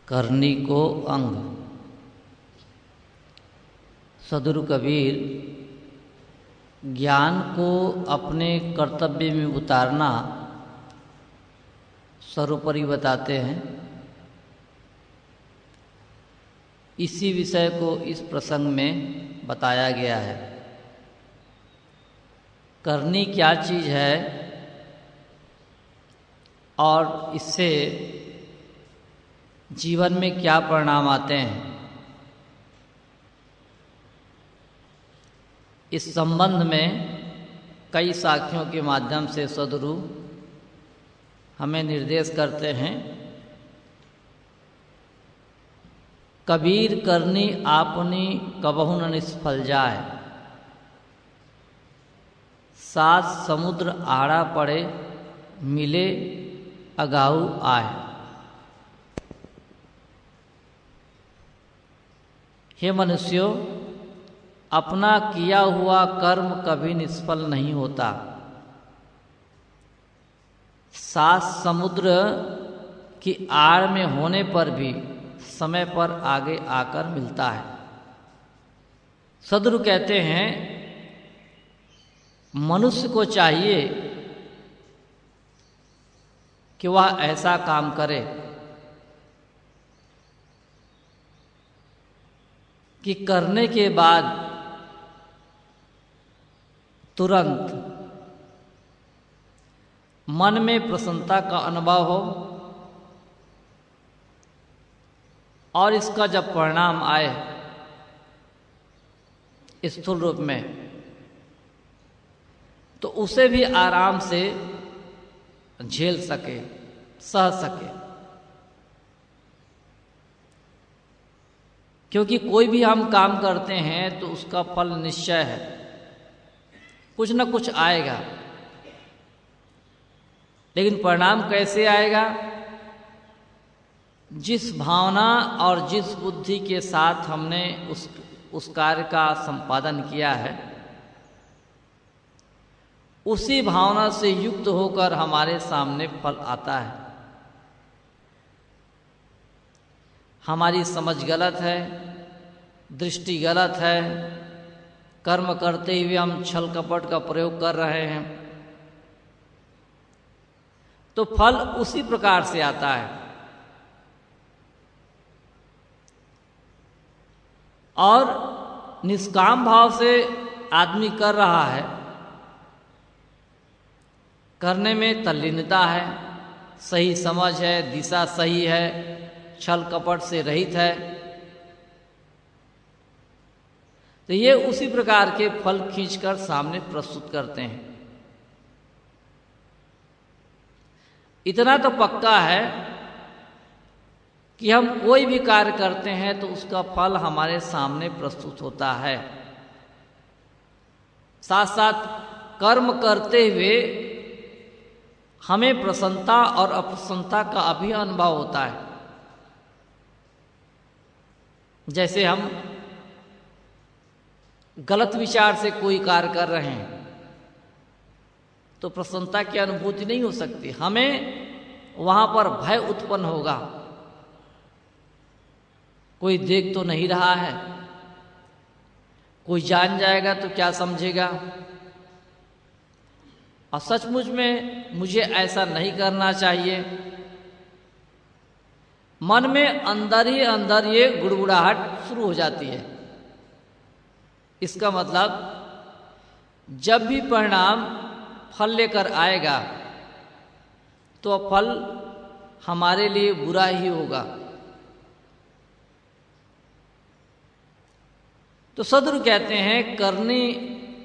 करनी को अंग। सद्गुरु कबीर ज्ञान को अपने कर्तव्य में उतारना सर्वोपरि बताते हैं। इसी विषय को इस प्रसंग में बताया गया है। करनी क्या चीज़ है और इससे जीवन में क्या परिणाम आते हैं, इस संबंध में कई साखियों के माध्यम से सद्गुरु हमें निर्देश करते हैं। कबीर करनी आपनी कबहु न निष्फल जाए, सात समुद्र आड़ा पड़े मिले अगाऊ आए। हे मनुष्यों, अपना किया हुआ कर्म कभी निष्फल नहीं होता। सात समुद्र की आड़ में होने पर भी समय पर आगे आकर मिलता है। सद्गुरु कहते हैं मनुष्य को चाहिए कि वह ऐसा काम करे कि करने के बाद तुरंत मन में प्रसन्नता का अनुभव हो और इसका जब परिणाम आए स्थूल रूप में, तो उसे भी आराम से झेल सके, सह सके। क्योंकि कोई भी हम काम करते हैं तो उसका फल निश्चय है, कुछ न कुछ आएगा। लेकिन परिणाम कैसे आएगा? जिस भावना और जिस बुद्धि के साथ हमने उस कार्य का संपादन किया है, उसी भावना से युक्त होकर हमारे सामने फल आता है। हमारी समझ गलत है, दृष्टि गलत है, कर्म करते हुए हम छल कपट का प्रयोग कर रहे हैं, तो फल उसी प्रकार से आता है। और निष्काम भाव से आदमी कर रहा है, करने में तल्लीनता है, सही समझ है, दिशा सही है, छल कपट से रहित है, तो ये उसी प्रकार के फल खींचकर सामने प्रस्तुत करते हैं। इतना तो पक्का है कि हम कोई भी कार्य करते हैं तो उसका फल हमारे सामने प्रस्तुत होता है। साथ साथ कर्म करते हुए हमें प्रसन्नता और अप्रसन्नता का भी अनुभव होता है। जैसे हम गलत विचार से कोई कार्य कर रहे हैं तो प्रसन्नता की अनुभूति नहीं हो सकती, हमें वहां पर भय उत्पन्न होगा। कोई देख तो नहीं रहा है, कोई जान जाएगा तो क्या समझेगा, और सचमुच में मुझे ऐसा नहीं करना चाहिए। मन में अंदर ही अंदर ये गुड़गुड़ाहट शुरू हो जाती है। इसका मतलब जब भी परिणाम फल लेकर आएगा तो फल हमारे लिए बुरा ही होगा। तो सद्गुरु कहते हैं करनी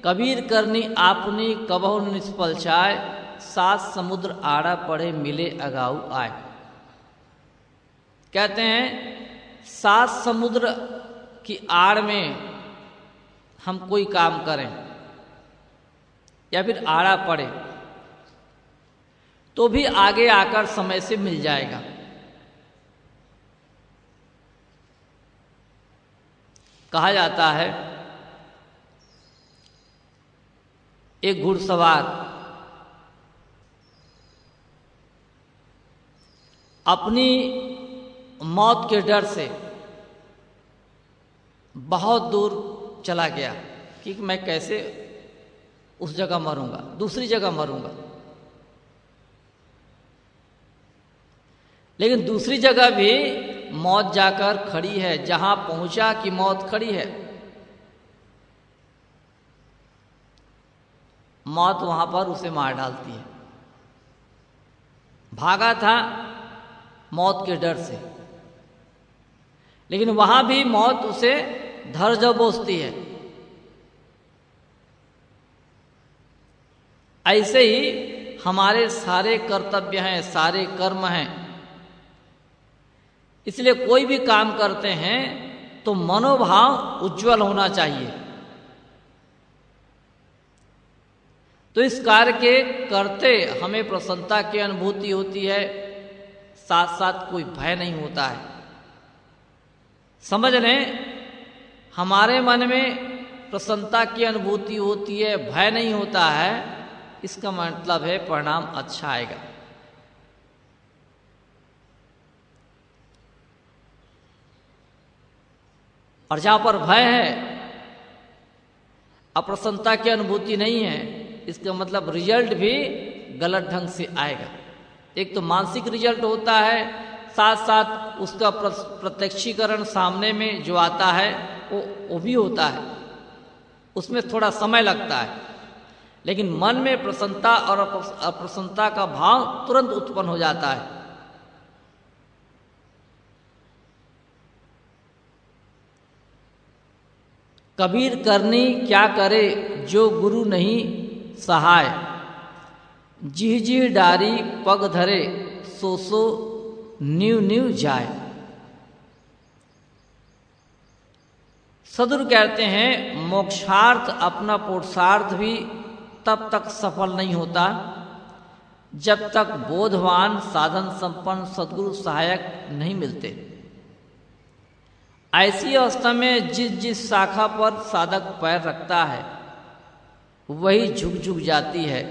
कबीर करनी आपनी कबहु न निष्फल जाए, सात समुद्र आड़ा पड़े मिले अगाऊ आए। कहते हैं सात समुद्र की आड़ में हम कोई काम करें या फिर आड़ा पड़े तो भी आगे आकर समय से मिल जाएगा। कहा जाता है एक घुड़सवार अपनी मौत के डर से बहुत दूर चला गया कि मैं कैसे उस जगह मरूंगा, दूसरी जगह मरूंगा। लेकिन दूसरी जगह भी मौत जाकर खड़ी है, जहां पहुंचा कि मौत खड़ी है। मौत वहां पर उसे मार डालती है। भागा था मौत के डर से, लेकिन वहां भी मौत उसे धर दबोचती है। ऐसे ही हमारे सारे कर्तव्य हैं, सारे कर्म हैं। इसलिए कोई भी काम करते हैं तो मनोभाव उज्जवल होना चाहिए। तो इस कार्य के करते हमें प्रसन्नता की अनुभूति होती है, साथ साथ कोई भय नहीं होता है। समझ लें, हमारे मन में प्रसन्नता की अनुभूति होती है, भय नहीं होता है, इसका मतलब है परिणाम अच्छा आएगा। और जहां पर भय है, अप्रसन्नता की अनुभूति नहीं है, इसका मतलब रिजल्ट भी गलत ढंग से आएगा। एक तो मानसिक रिजल्ट होता है, साथ साथ उसका प्रत्यक्षीकरण सामने में जो आता है वो भी होता है, उसमें थोड़ा समय लगता है। लेकिन मन में प्रसन्नता और अप्रसन्नता का भाव तुरंत उत्पन्न हो जाता है। कबीर करनी क्या करे जो गुरु नहीं सहाय, जिह जिह डारी पग धरे सो सो न्यू न्यू जाए। सदगुरु कहते हैं मोक्षार्थ अपना पुरुषार्थ भी तब तक सफल नहीं होता जब तक बोधवान साधन संपन्न सदगुरु सहायक नहीं मिलते। ऐसी अवस्था में जिस जिस शाखा पर साधक पैर रखता है वही झुक झुक जाती है,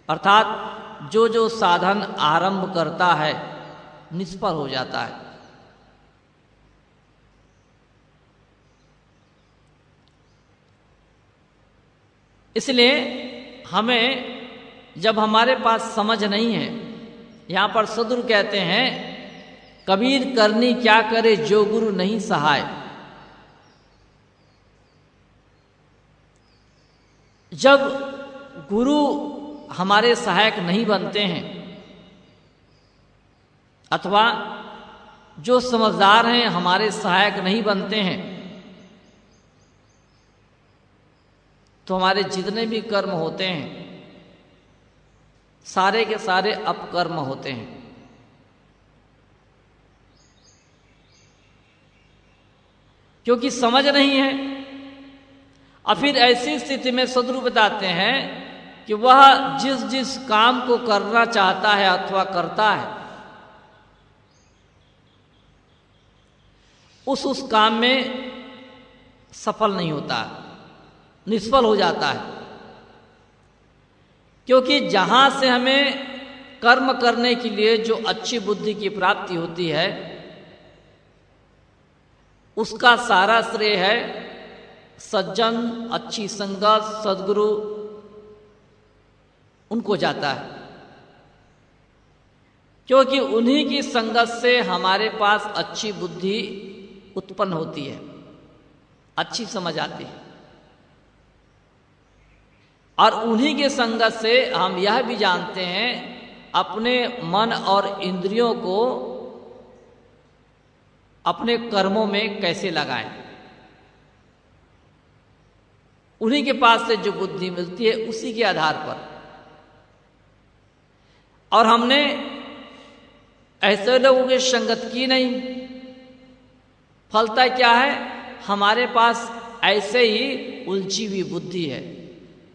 अर्थात जो जो साधन आरंभ करता है निष्फल हो जाता है। इसलिए हमें जब हमारे पास समझ नहीं है, यहां पर सदगुरु कहते हैं कबीर करनी क्या करे जो गुरु नहीं सहाय। जब गुरु हमारे सहायक नहीं बनते हैं अथवा जो समझदार हैं हमारे सहायक नहीं बनते हैं, तो हमारे जितने भी कर्म होते हैं सारे के सारे अपकर्म होते हैं। क्योंकि समझ नहीं है। और फिर ऐसी स्थिति में सदगुरु बताते हैं कि वह जिस जिस काम को करना चाहता है अथवा करता है उस काम में सफल नहीं होता, निष्फल हो जाता है। क्योंकि जहां से हमें कर्म करने के लिए जो अच्छी बुद्धि की प्राप्ति होती है उसका सारा श्रेय है सज्जन, अच्छी संगत, सद्गुरु, उनको जाता है। क्योंकि उन्हीं की संगत से हमारे पास अच्छी बुद्धि उत्पन्न होती है, अच्छी समझ आती है। और उन्हीं के संगत से हम यह भी जानते हैं अपने मन और इंद्रियों को अपने कर्मों में कैसे लगाएं। उन्हीं के पास से जो बुद्धि मिलती है उसी के आधार पर। और हमने ऐसे लोगों की संगत की नहीं, फलता क्या है, हमारे पास ऐसे ही उलझी हुई बुद्धि है,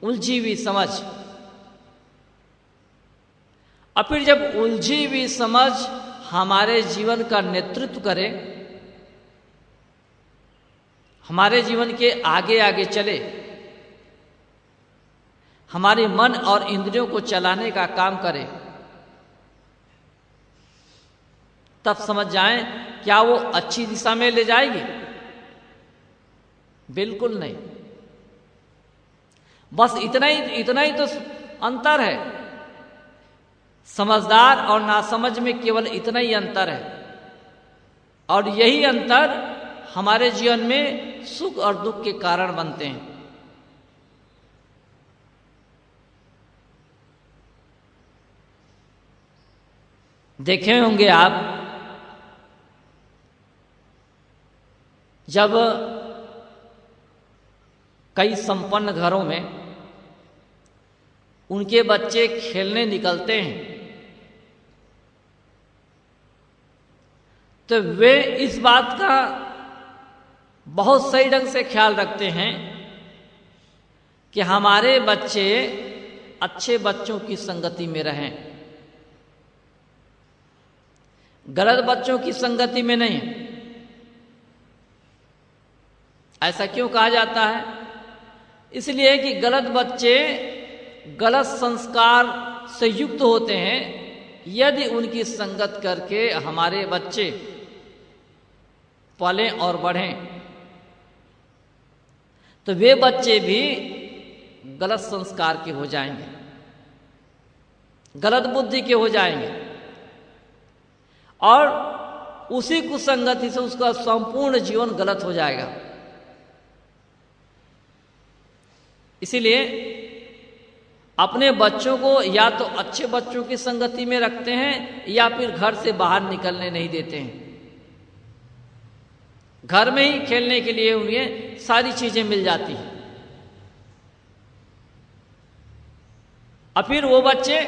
उलझी हुई समझ। और फिर जब उलझी हुई समझ हमारे जीवन का नेतृत्व करे, हमारे जीवन के आगे आगे चले, हमारे मन और इंद्रियों को चलाने का काम करे, तब समझ जाएं क्या वो अच्छी दिशा में ले जाएगी? बिल्कुल नहीं। बस इतना ही तो अंतर है। समझदार और नासमझ में केवल इतना ही अंतर है, और यही अंतर हमारे जीवन में सुख और दुख के कारण बनते हैं। देखे होंगे आप, जब कई संपन्न घरों में उनके बच्चे खेलने निकलते हैं तो वे इस बात का बहुत सही ढंग से ख्याल रखते हैं कि हमारे बच्चे अच्छे बच्चों की संगति में रहें, गलत बच्चों की संगति में नहीं। ऐसा क्यों कहा जाता है? इसलिए कि गलत बच्चे गलत संस्कार से युक्त होते हैं। यदि उनकी संगत करके हमारे बच्चे पलें और बढ़ें तो वे बच्चे भी गलत संस्कार के हो जाएंगे, गलत बुद्धि के हो जाएंगे, और उसी कुसंगति से उसका संपूर्ण जीवन गलत हो जाएगा। इसीलिए अपने बच्चों को या तो अच्छे बच्चों की संगति में रखते हैं या फिर घर से बाहर निकलने नहीं देते हैं। घर में ही खेलने के लिए उन्हें सारी चीजें मिल जाती हैं, और फिर वो बच्चे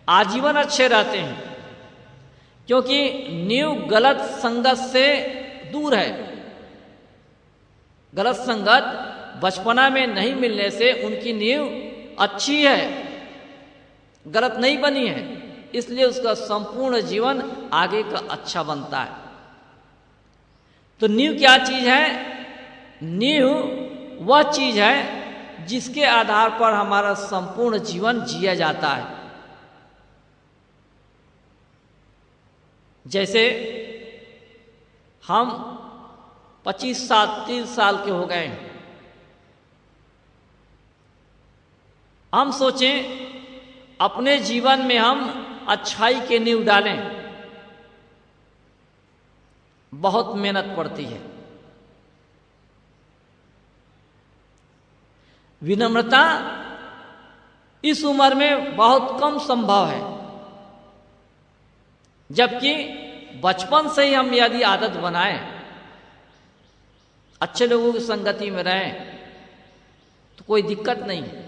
आजीवन अच्छे रहते हैं, क्योंकि नींव गलत संगत से दूर है। गलत संगत बचपना में नहीं मिलने से उनकी नींव अच्छी है, गलत नहीं बनी है, इसलिए उसका संपूर्ण जीवन आगे का अच्छा बनता है। तो नींव क्या चीज है? नींव वह चीज है जिसके आधार पर हमारा संपूर्ण जीवन जिया जाता है। जैसे हम 25-30 साल के हो गए हैं, हम सोचें अपने जीवन में हम अच्छाई के नींव डालें, बहुत मेहनत पड़ती है। विनम्रता इस उम्र में बहुत कम संभव है, जबकि बचपन से ही हम यदि आदत बनाएं, अच्छे लोगों की संगति में रहें, तो कोई दिक्कत नहीं है।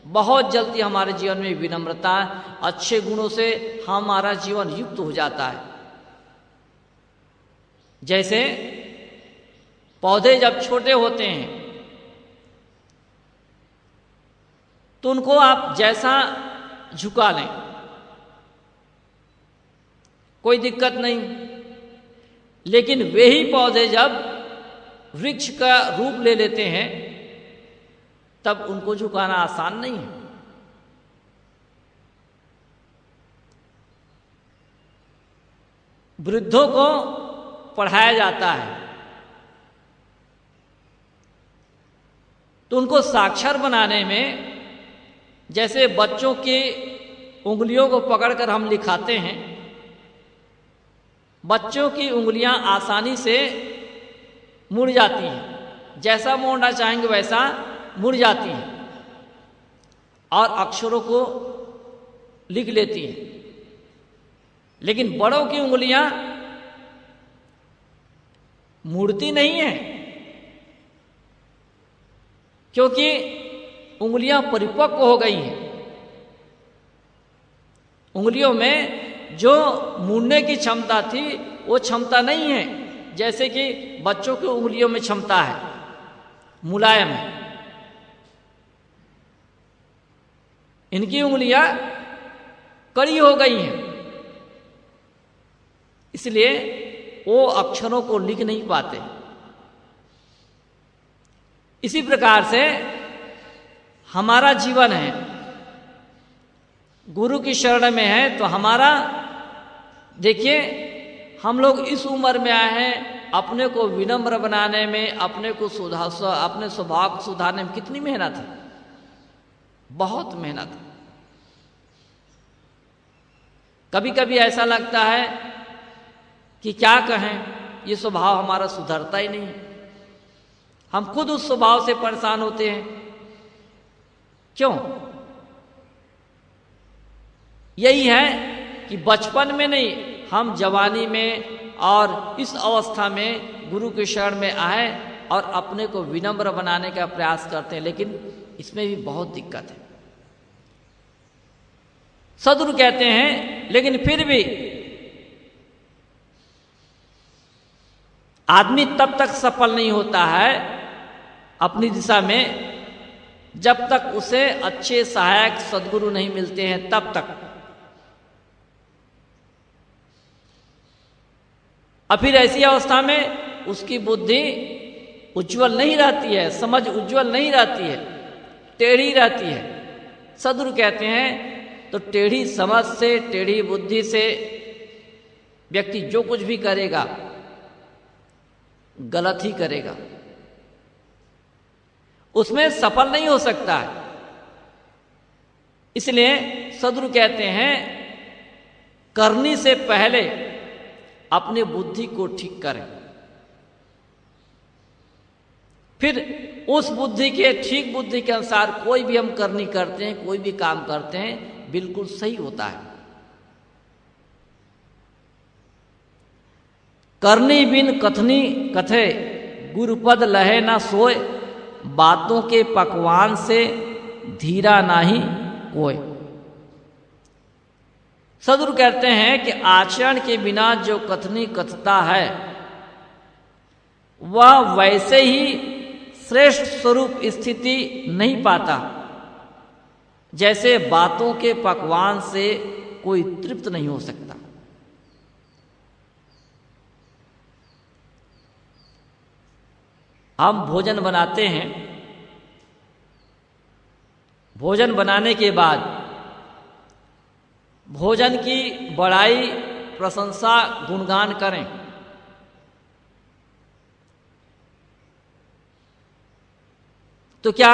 बहुत जल्दी हमारे जीवन में विनम्रता, अच्छे गुणों से हमारा जीवन युक्त हो जाता है। जैसे पौधे जब छोटे होते हैं तो उनको आप जैसा झुका लें कोई दिक्कत नहीं, लेकिन वे ही पौधे जब वृक्ष का रूप ले लेते हैं तब उनको झुकाना आसान नहीं है। वृद्धों को पढ़ाया जाता है तो उनको साक्षर बनाने में, जैसे बच्चों की उंगलियों को पकड़कर हम लिखाते हैं, बच्चों की उंगलियां आसानी से मुड़ जाती हैं, जैसा मोड़ना चाहेंगे वैसा मुड़ जाती हैं और अक्षरों को लिख लेती हैं। लेकिन बड़ों की उंगलियां मुड़ती नहीं है, क्योंकि उंगलियां परिपक्व हो गई हैं। उंगलियों में जो मुड़ने की क्षमता थी वो क्षमता नहीं है, जैसे कि बच्चों की उंगलियों में क्षमता है, मुलायम है। इनकी उंगलियां कड़ी हो गई हैं, इसलिए वो अक्षरों को लिख नहीं पाते। इसी प्रकार से हमारा जीवन है, गुरु की शरण में है तो हमारा देखिए हम लोग इस उम्र में आए हैं, अपने को विनम्र बनाने में, अपने को अपने स्वभाव को सुधारने में कितनी मेहनत है, बहुत मेहनत है। कभी कभी ऐसा लगता है कि क्या कहें, ये स्वभाव हमारा सुधरता ही नहीं, हम खुद उस स्वभाव से परेशान होते हैं। क्यों? यही है कि बचपन में नहीं, हम जवानी में और इस अवस्था में गुरु के शरण में आए और अपने को विनम्र बनाने का प्रयास करते हैं, लेकिन इसमें भी बहुत दिक्कत है। सद्गुरु कहते हैं लेकिन फिर भी आदमी तब तक सफल नहीं होता है अपनी दिशा में जब तक उसे अच्छे सहायक सद्गुरु नहीं मिलते हैं, तब तक। और फिर ऐसी अवस्था में उसकी बुद्धि उज्जवल नहीं रहती है, समझ उज्जवल नहीं रहती है, टेढ़ी रहती है। सद्गुरु कहते हैं तो टेढ़ी समझ से, टेढ़ी बुद्धि से व्यक्ति जो कुछ भी करेगा गलत ही करेगा, उसमें सफल नहीं हो सकता है। इसलिए सद्गुरु कहते हैं करनी से पहले अपनी बुद्धि को ठीक करें, फिर उस बुद्धि के, ठीक बुद्धि के अनुसार कोई भी हम करनी करते हैं, कोई भी काम करते हैं, बिल्कुल सही होता है। करनी बिन कथनी कथे, गुरुपद लहे ना सोए, बातों के पकवान से धीरा नाही कोय। सद्गुरु कहते हैं कि आचरण के बिना जो कथनी कथता है वह वैसे ही श्रेष्ठ स्वरूप स्थिति नहीं पाता जैसे बातों के पकवान से कोई तृप्त नहीं हो सकता। हम भोजन बनाते हैं, भोजन बनाने के बाद भोजन की बड़ाई, प्रशंसा, गुणगान करें, तो क्या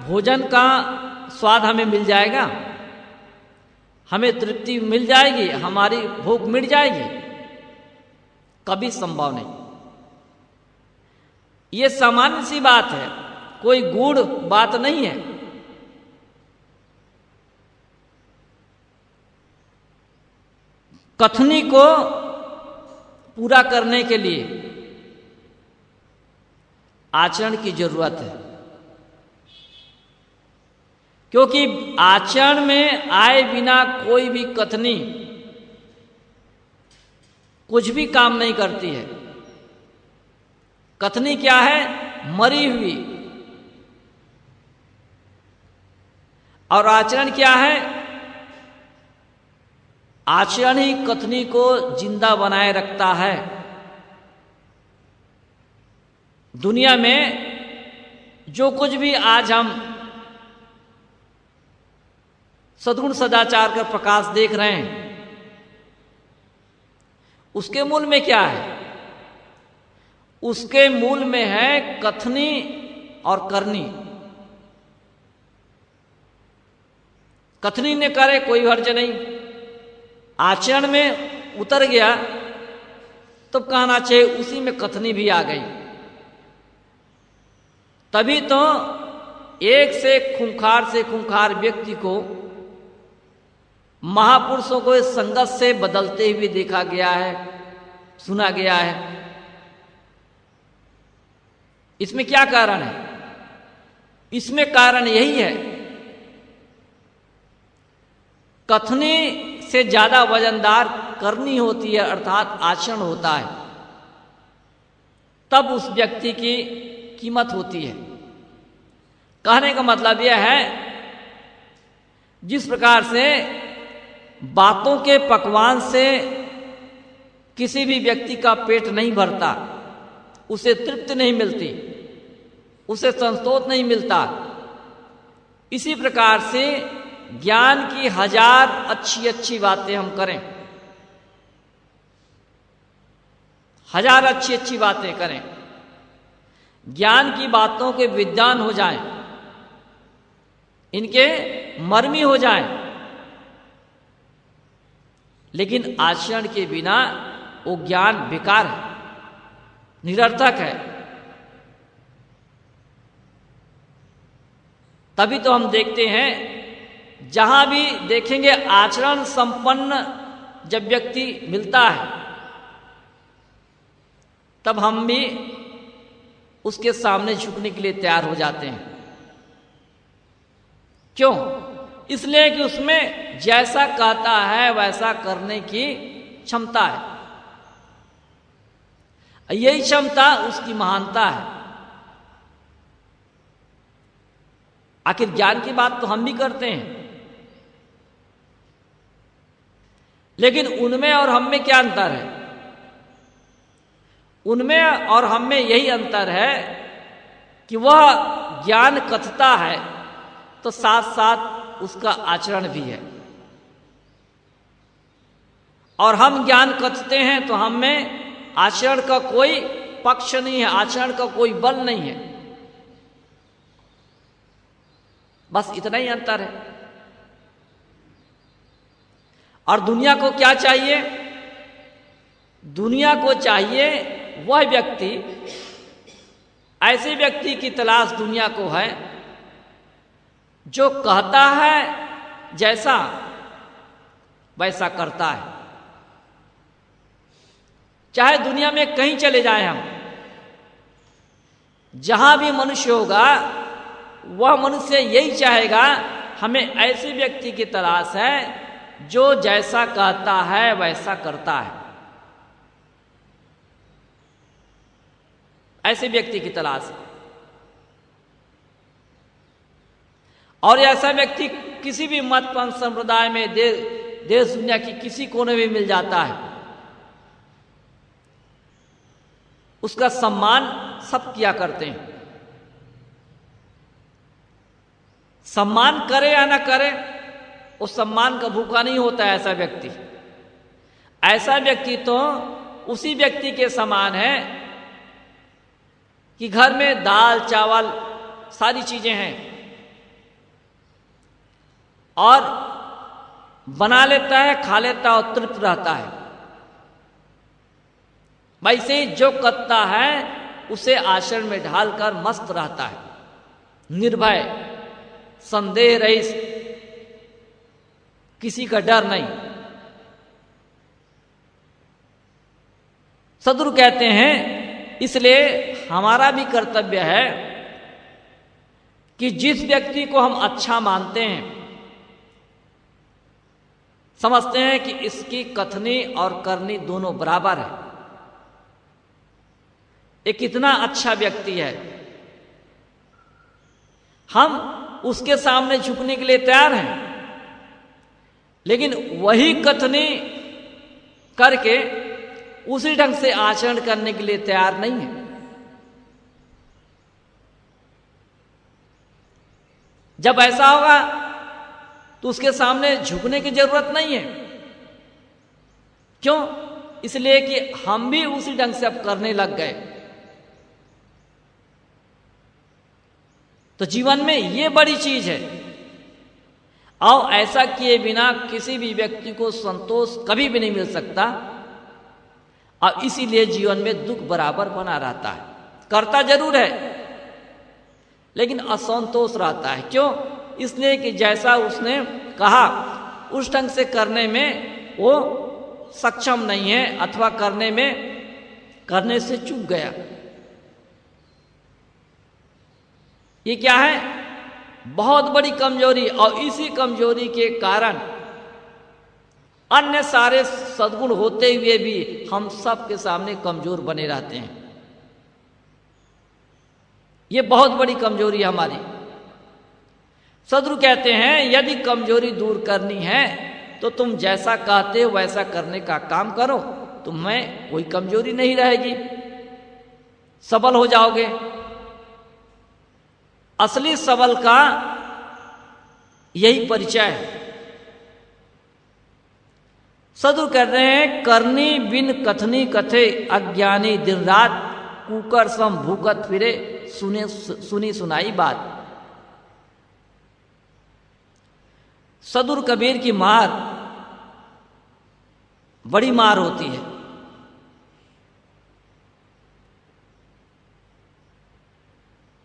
भोजन का स्वाद हमें मिल जाएगा? हमें तृप्ति मिल जाएगी? हमारी भूख मिट जाएगी? कभी संभव नहीं। ये सामान्य सी बात है, कोई गूढ़ बात नहीं है। कथनी को पूरा करने के लिए आचरण की जरूरत है, क्योंकि आचरण में आए बिना कोई भी कथनी कुछ भी काम नहीं करती है। कथनी क्या है? मरी हुई। और आचरण क्या है? आचरण ही कथनी को जिंदा बनाए रखता है। दुनिया में जो कुछ भी आज हम सद्गुण सदाचार का प्रकाश देख रहे हैं, उसके मूल में क्या है? उसके मूल में है कथनी और करनी। कथनी ने करे कोई हर्ज नहीं, आचरण में उतर गया तो कहना चाहिए उसी में कथनी भी आ गई। तभी तो एक से खूंखार व्यक्ति को महापुरुषों को इस संगत से बदलते हुए देखा गया है, सुना गया है। इसमें क्या कारण है? इसमें कारण यही है, कथनी से ज्यादा वजनदार करनी होती है, अर्थात आचरण होता है, तब उस व्यक्ति की कीमत होती है। कहने का मतलब यह है, जिस प्रकार से बातों के पकवान से किसी भी व्यक्ति का पेट नहीं भरता, उसे तृप्ति नहीं मिलती, उसे संतोष नहीं मिलता, इसी प्रकार से ज्ञान की हजार अच्छी अच्छी बातें हम करें, हजार अच्छी अच्छी बातें करें, ज्ञान की बातों के विद्वान हो जाएं, इनके मर्मी हो जाएं, लेकिन आचरण के बिना वो ज्ञान बेकार है, निरर्थक है। तभी तो हम देखते हैं, जहां भी देखेंगे आचरण संपन्न जब व्यक्ति मिलता है, तब हम भी उसके सामने झुकने के लिए तैयार हो जाते हैं। क्यों? इसलिए कि उसमें जैसा कहता है वैसा करने की क्षमता है। यही क्षमता उसकी महानता है। आखिर ज्ञान की बात तो हम भी करते हैं, लेकिन उनमें और हम में क्या अंतर है? उनमें और हम में यही अंतर है कि वह ज्ञान कथता है तो साथ साथ उसका आचरण भी है, और हम ज्ञान कथते हैं तो हम में आचरण का कोई पक्ष नहीं है, आचरण का कोई बल नहीं है। बस इतना ही अंतर है। और दुनिया को क्या चाहिए? दुनिया को चाहिए वह व्यक्ति, ऐसे व्यक्ति की तलाश दुनिया को है जो कहता है जैसा वैसा करता है। चाहे दुनिया में कहीं चले जाएं हम, जहां भी मनुष्य होगा वह मनुष्य यही चाहेगा, हमें ऐसे व्यक्ति की तलाश है जो जैसा कहता है वैसा करता है। ऐसे व्यक्ति की तलाश है। और ऐसा व्यक्ति किसी भी मत पंथ संप्रदाय में, देश दुनिया की किसी कोने में मिल जाता है। उसका सम्मान सब किया करते हैं। सम्मान करे या ना करे, उस सम्मान का भूखा नहीं होता है ऐसा व्यक्ति। ऐसा व्यक्ति तो उसी व्यक्ति के समान है कि घर में दाल चावल सारी चीजें हैं और बना लेता है, खा लेता है और तृप्त रहता है। वैसे ही जो करता है उसे आचरण में ढालकर मस्त रहता है, निर्भय, संदेह रहित, किसी का डर नहीं। सद्गुरु कहते हैं, इसलिए हमारा भी कर्तव्य है कि जिस व्यक्ति को हम अच्छा मानते हैं, समझते हैं कि इसकी कथनी और करनी दोनों बराबर है, ये कितना अच्छा व्यक्ति है, हम उसके सामने झुकने के लिए तैयार हैं। लेकिन वही कथनी करके उसी ढंग से आचरण करने के लिए तैयार नहीं है। जब ऐसा होगा तो उसके सामने झुकने की जरूरत नहीं है। क्यों? इसलिए कि हम भी उसी ढंग से अब करने लग गए। तो जीवन में ये बड़ी चीज है। और ऐसा किए बिना किसी भी व्यक्ति को संतोष कभी भी नहीं मिल सकता, और इसीलिए जीवन में दुख बराबर बना रहता है। करता जरूर है लेकिन असंतोष रहता है। क्यों? इसलिए कि जैसा उसने कहा उस ढंग से करने में वो सक्षम नहीं है, अथवा करने से चूक गया। ये क्या है? बहुत बड़ी कमजोरी। और इसी कमजोरी के कारण अन्य सारे सद्गुण होते हुए भी हम सब के सामने कमजोर बने रहते हैं। ये बहुत बड़ी कमजोरी है हमारी। सद्गुरु कहते हैं, यदि कमजोरी दूर करनी है तो तुम जैसा कहते हो वैसा करने का काम करो, तुम में कोई कमजोरी नहीं रहेगी, सबल हो जाओगे। असली सबल का यही परिचय है। सदगुरु कह रहे हैं, करनी बिन कथनी कथे अज्ञानी दिन रात, कुकर सम भूकत फिरे सुनी सुनाई बात। सदगुरु कबीर की मार बड़ी मार होती है।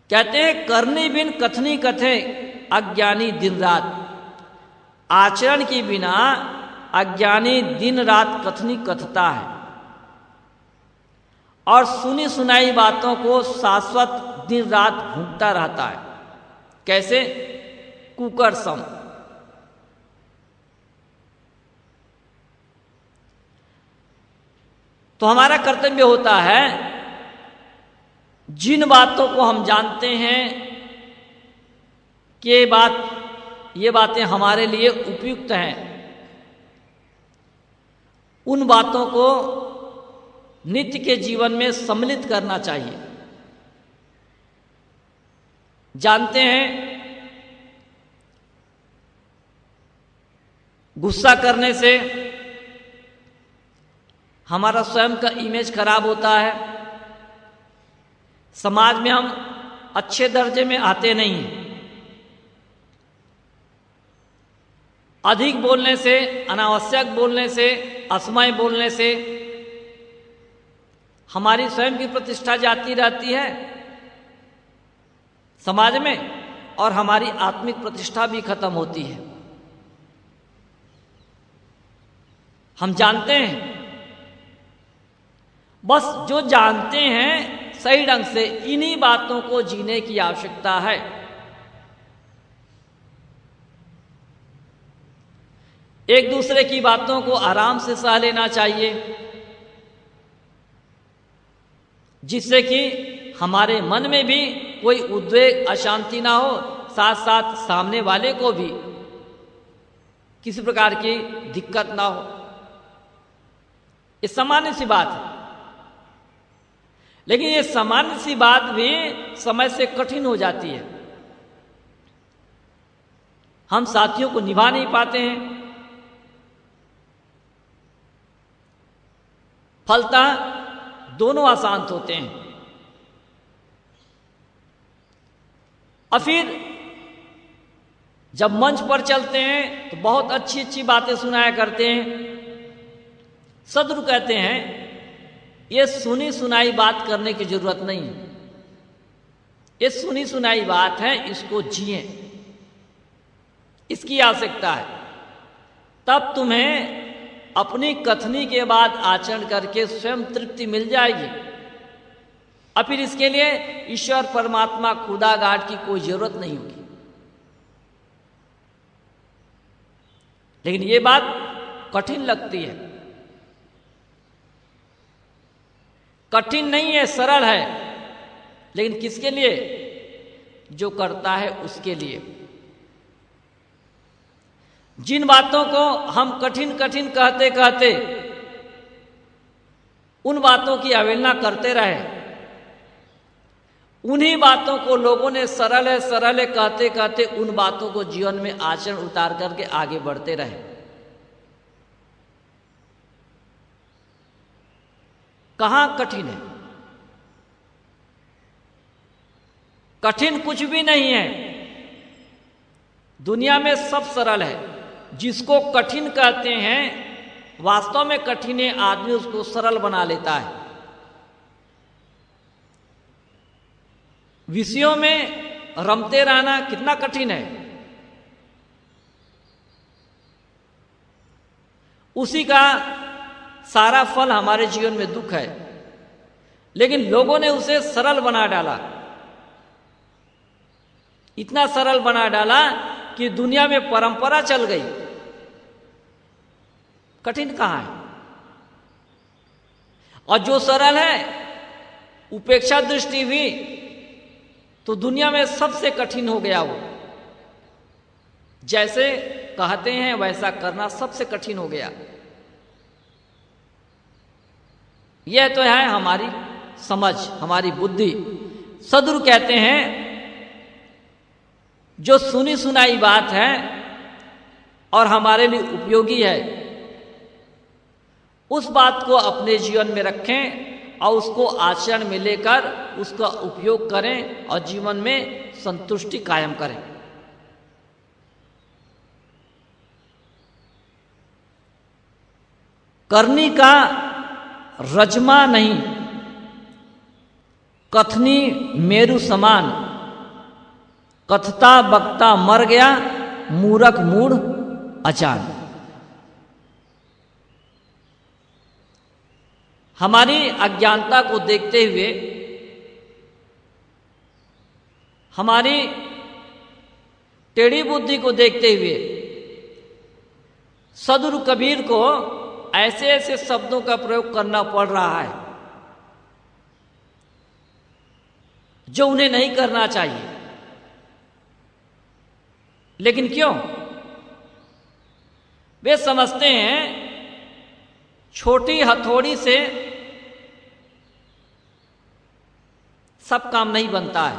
कहते हैं, करनी बिन कथनी कथे अज्ञानी दिन रात, आचरण के बिना अज्ञानी दिन रात कथनी कथता है और सुनी सुनाई बातों को शाश्वत दिन रात भूखता रहता है। कैसे? कुकर सम। तो हमारा कर्तव्य होता है, जिन बातों को हम जानते हैं कि ये बातें हमारे लिए उपयुक्त हैं, उन बातों को नित्य के जीवन में सम्मिलित करना चाहिए। जानते हैं, गुस्सा करने से हमारा स्वयं का इमेज खराब होता है, समाज में हम अच्छे दर्जे में आते नहीं हैं। अधिक बोलने से, अनावश्यक बोलने से, असमय बोलने से हमारी स्वयं की प्रतिष्ठा जाती रहती है समाज में, और हमारी आत्मिक प्रतिष्ठा भी खत्म होती है। हम जानते हैं, बस जो जानते हैं सही ढंग से, इन्हीं बातों को जीने की आवश्यकता है। एक दूसरे की बातों को आराम से सह लेना चाहिए, जिससे कि हमारे मन में भी कोई उद्वेग, अशांति ना हो, साथ साथ सामने वाले को भी किसी प्रकार की दिक्कत ना हो। ये सामान्य सी बात है, लेकिन ये सामान्य सी बात भी समय से कठिन हो जाती है। हम साथियों को निभा नहीं पाते हैं, फलतः दोनों अशांत होते हैं। और फिर जब मंच पर चलते हैं तो बहुत अच्छी अच्छी बातें सुनाया करते हैं। सदगुरु कहते हैं, ये सुनी सुनाई बात करने की जरूरत नहीं है, ये सुनी सुनाई बात है, इसको जिए, इसकी आवश्यकता है। तब तुम्हें अपनी कथनी के बाद आचरण करके स्वयं तृप्ति मिल जाएगी, और फिर इसके लिए ईश्वर, परमात्मा, खुदा, गाड की कोई जरूरत नहीं होगी। लेकिन ये बात कठिन लगती है। कठिन नहीं है, सरल है, लेकिन किसके लिए? जो करता है उसके लिए। जिन बातों को हम कठिन कठिन कहते कहते उन बातों की अवहेलना करते रहे, उन्हीं बातों को लोगों ने सरल है कहते कहते उन बातों को जीवन में आचरण उतार करके आगे बढ़ते रहे। कहां कठिन है? कठिन कुछ भी नहीं है, दुनिया में सब सरल है। जिसको कठिन कहते हैं, वास्तव में कठिन है, आदमी उसको सरल बना लेता है। विषयों में रमते रहना कितना कठिन है, उसी का सारा फल हमारे जीवन में दुख है। लेकिन लोगों ने उसे सरल बना डाला, इतना सरल बना डाला कि दुनिया में परंपरा चल गई। कठिन कहां है? और जो सरल है, उपेक्षा दृष्टि हुई तो दुनिया में सबसे कठिन हो गया वो। जैसे कहते हैं वैसा करना सबसे कठिन हो गया। यह तो है हमारी समझ, हमारी बुद्धि। सदगुरु कहते हैं, जो सुनी सुनाई बात है और हमारे लिए उपयोगी है, उस बात को अपने जीवन में रखें और उसको आचरण में लेकर उसका उपयोग करें और जीवन में संतुष्टि कायम करें। करनी का रजमा नहीं, कथनी मेरु समान, कथता बकता मर गया, मूरख मूढ़ अजान। हमारी अज्ञानता को देखते हुए, हमारी टेढ़ी बुद्धि को देखते हुए सदगुरु कबीर को ऐसे ऐसे शब्दों का प्रयोग करना पड़ रहा है जो उन्हें नहीं करना चाहिए। लेकिन क्यों? वे समझते हैं छोटी हथौड़ी से सब काम नहीं बनता है।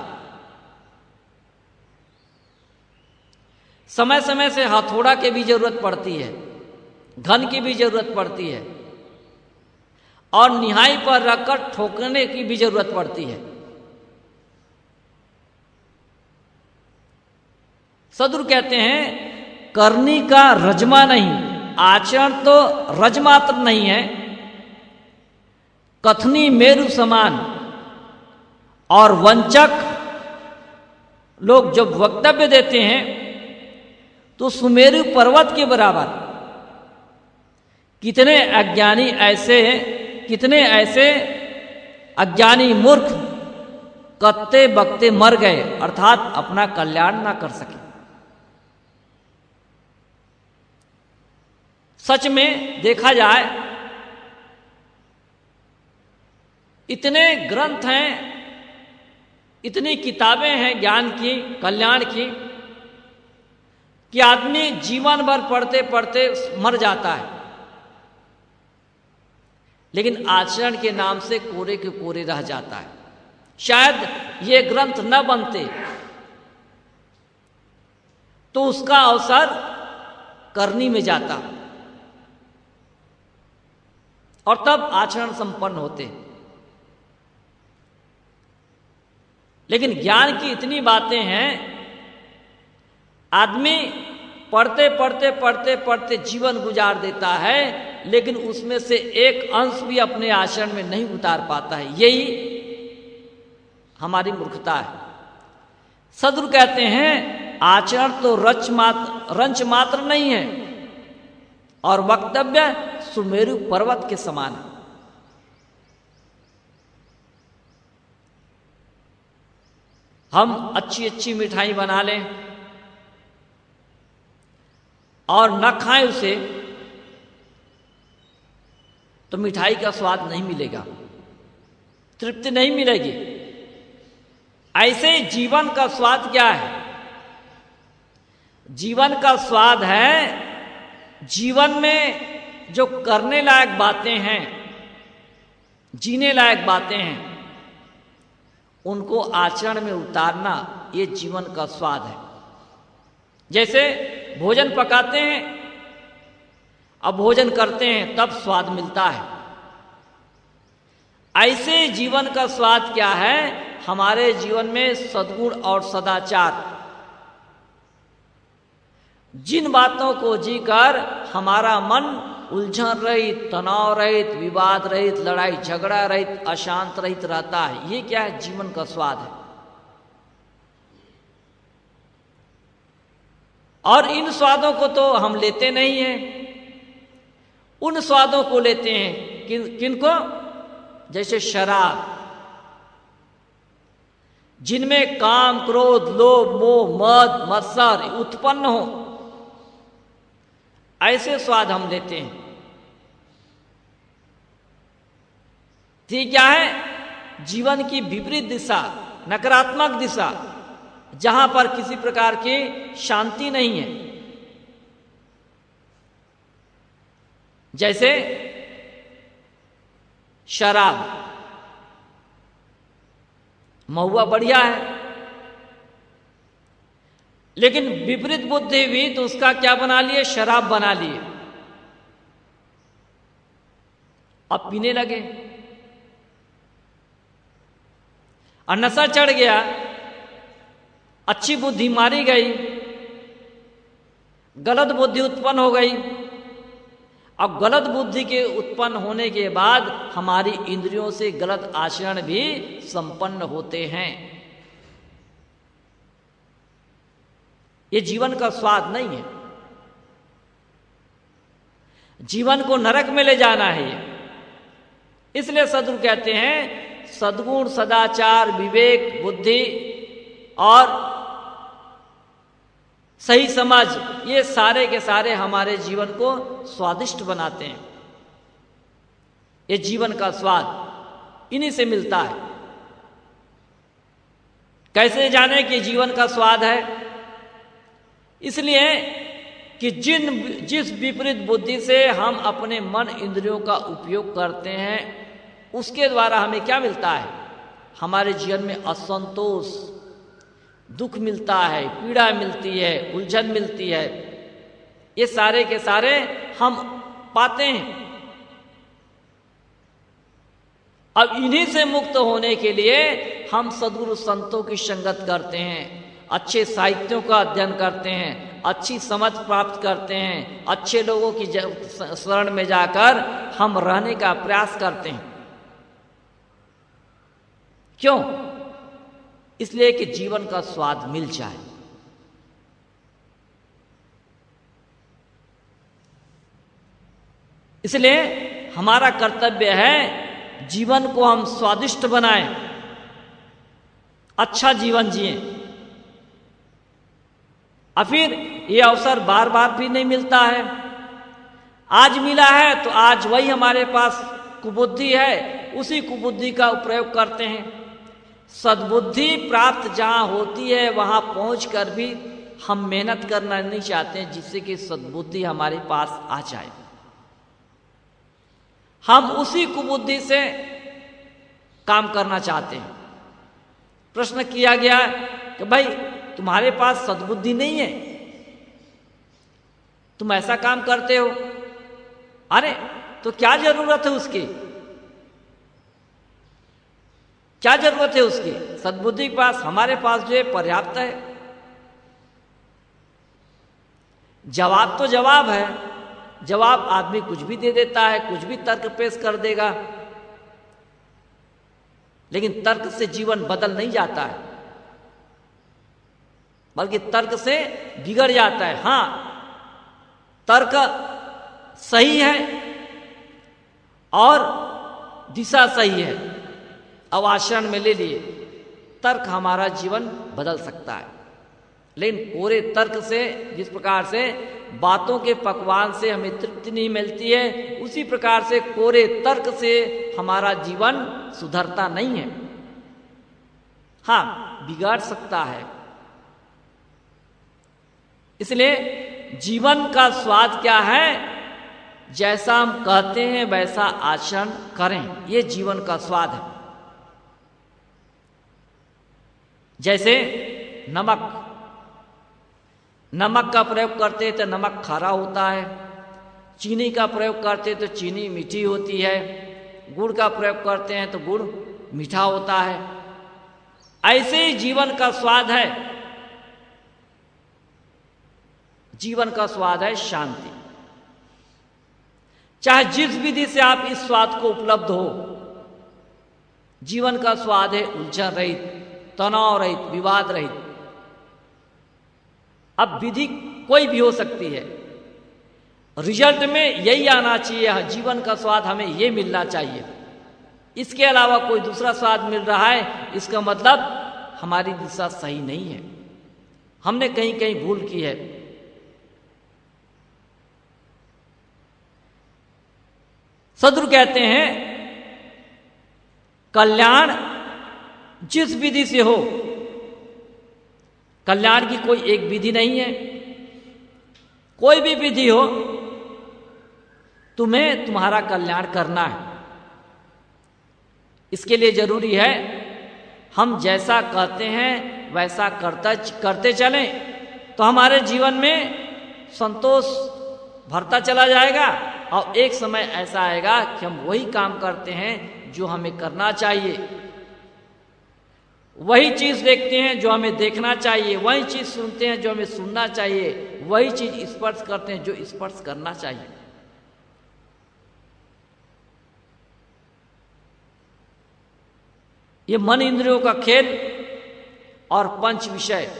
समय समय से हथौड़ा की भी जरूरत पड़ती है, घन की भी जरूरत पड़ती है और निहाई पर रखकर ठोकने की भी जरूरत पड़ती है। सदगुरु कहते हैं करनी का रजमा नहीं, आचरण तो रजमात्र नहीं है, कथनी मेरु समान। और वंचक लोग जब वक्तव्य देते हैं तो सुमेरु पर्वत के बराबर। कितने ऐसे अज्ञानी मूर्ख कत्ते बकते मर गए, अर्थात अपना कल्याण ना कर सके। सच में देखा जाए इतने ग्रंथ हैं, इतनी किताबें हैं ज्ञान की, कल्याण की, कि आदमी जीवन भर पढ़ते पढ़ते मर जाता है, लेकिन आचरण के नाम से कोरे के कोरे रह जाता है। शायद ये ग्रंथ न बनते तो उसका अवसर करनी में जाता और तब आचरण संपन्न होते। लेकिन ज्ञान की इतनी बातें हैं, आदमी पढ़ते पढ़ते पढ़ते पढ़ते जीवन गुजार देता है, लेकिन उसमें से एक अंश भी अपने आचरण में नहीं उतार पाता है। यही हमारी मूर्खता है। सदगुरु कहते हैं आचरण तो रंच मात्र नहीं है और वक्तव्य सुमेरु पर्वत के समान है। हम अच्छी अच्छी मिठाई बना लें और न खाएं उसे तो मिठाई का स्वाद नहीं मिलेगा, तृप्ति नहीं मिलेगी। ऐसे ही जीवन का स्वाद क्या है? जीवन का स्वाद है जीवन में जो करने लायक बातें हैं, जीने लायक बातें हैं, उनको आचरण में उतारना, ये जीवन का स्वाद है। जैसे भोजन पकाते हैं, अब भोजन करते हैं तब स्वाद मिलता है। ऐसे जीवन का स्वाद क्या है? हमारे जीवन में सद्गुण और सदाचार, जिन बातों को जीकर हमारा मन उलझन रहित, तनाव रहित, विवाद रहित, लड़ाई झगड़ा रहित, अशांत रहित रहता है, ये क्या है? जीवन का स्वाद है। और इन स्वादों को तो हम लेते नहीं हैं, उन स्वादों को लेते हैं किनको? जैसे शराब, जिनमें काम, क्रोध, लोभ, मोह, मद, मत्सर उत्पन्न हो, ऐसे स्वाद हम लेते हैं। ठीक क्या है? जीवन की विपरीत दिशा, नकारात्मक दिशा, जहां पर किसी प्रकार की शांति नहीं है। जैसे शराब, महुआ बढ़िया है, लेकिन विपरीत बुद्धि भी तो उसका क्या बना लिए? शराब बना लिए। अब पीने लगे और नशा चढ़ गया, अच्छी बुद्धि मारी गई, गलत बुद्धि उत्पन्न हो गई। अब गलत बुद्धि के उत्पन्न होने के बाद हमारी इंद्रियों से गलत आचरण भी संपन्न होते हैं। ये जीवन का स्वाद नहीं है। जीवन को नरक में ले जाना है ये। इसलिए सद्गुरु कहते हैं सद्गुण, सदाचार, विवेक, बुद्धि और सही समझ, ये सारे के सारे हमारे जीवन को स्वादिष्ट बनाते हैं। ये जीवन का स्वाद इन्हीं से मिलता है। कैसे जाने कि जीवन का स्वाद है? इसलिए कि जिस विपरीत बुद्धि से हम अपने मन इंद्रियों का उपयोग करते हैं, उसके द्वारा हमें क्या मिलता है? हमारे जीवन में असंतोष, दुख मिलता है, पीड़ा मिलती है, उलझन मिलती है। ये सारे के सारे हम पाते हैं। अब इन्हीं से मुक्त होने के लिए हम सद्गुरु संतों की संगत करते हैं, अच्छे साहित्यों का अध्ययन करते हैं, अच्छी समझ प्राप्त करते हैं, अच्छे लोगों की शरण में जाकर हम रहने का प्रयास करते हैं। क्यों? इसलिए कि जीवन का स्वाद मिल जाए। इसलिए हमारा कर्तव्य है जीवन को हम स्वादिष्ट बनाएं, अच्छा जीवन जिएं। और फिर ये अवसर बार बार भी नहीं मिलता है। आज मिला है तो आज वही हमारे पास कुबुद्धि है, उसी कुबुद्धि का प्रयोग करते हैं। सद्बुद्धि प्राप्त जहाँ होती है वहाँ पहुँचकर भी हम मेहनत करना नहीं चाहते हैं, जिससे कि सद्बुद्धि हमारे पास आ जाए। हम उसी कुबुद्धि से काम करना चाहते हैं। प्रश्न किया गया कि भाई तुम्हारे पास सद्बुद्धि नहीं है, तुम ऐसा काम करते हो, अरे तो क्या जरूरत है उसकी? क्या जरूरत है उसकी? सद्बुद्धि के पास, हमारे पास जो है पर्याप्त है। जवाब तो जवाब है, जवाब आदमी कुछ भी दे देता है, कुछ भी तर्क पेश कर देगा, लेकिन तर्क से जीवन बदल नहीं जाता है, बल्कि तर्क से बिगड़ जाता है। हाँ, तर्क सही है और दिशा सही है, अब आचरण में ले लिए, तर्क हमारा जीवन बदल सकता है। लेकिन कोरे तर्क से, जिस प्रकार से बातों के पकवान से हमें तृप्ति नहीं मिलती है, उसी प्रकार से कोरे तर्क से हमारा जीवन सुधरता नहीं है। हाँ, बिगाड़ सकता है। इसलिए जीवन का स्वाद क्या है? जैसा हम कहते हैं वैसा आचरण करें, ये जीवन का स्वाद है। जैसे नमक का प्रयोग करते हैं तो नमक खारा होता है, चीनी का प्रयोग करते हैं तो चीनी मीठी होती है, गुड़ का प्रयोग करते हैं तो गुड़ मीठा होता है। ऐसे ही जीवन का स्वाद है। जीवन का स्वाद है शांति। चाहे जिस विधि से आप इस स्वाद को उपलब्ध हो, जीवन का स्वाद है उलझन रहित, तनाव रहित, विवाद रहित। अब विधि कोई भी हो सकती है, रिजल्ट में यही आना चाहिए, जीवन का स्वाद हमें ये मिलना चाहिए। इसके अलावा कोई दूसरा स्वाद मिल रहा है, इसका मतलब हमारी दिशा सही नहीं है, हमने कहीं कहीं भूल की है। सद्गुरु कहते हैं कल्याण जिस विधि से हो, कल्याण की कोई एक विधि नहीं है। कोई भी विधि हो, तुम्हें तुम्हारा कल्याण करना है। इसके लिए जरूरी है हम जैसा कहते हैं वैसा करते चलें, तो हमारे जीवन में संतोष भरता चला जाएगा और एक समय ऐसा आएगा कि हम वही काम करते हैं जो हमें करना चाहिए, वही चीज देखते हैं जो हमें देखना चाहिए, वही चीज सुनते हैं जो हमें सुनना चाहिए, वही चीज स्पर्श करते हैं जो स्पर्श करना चाहिए। ये मन इंद्रियों का खेल और पंच विषय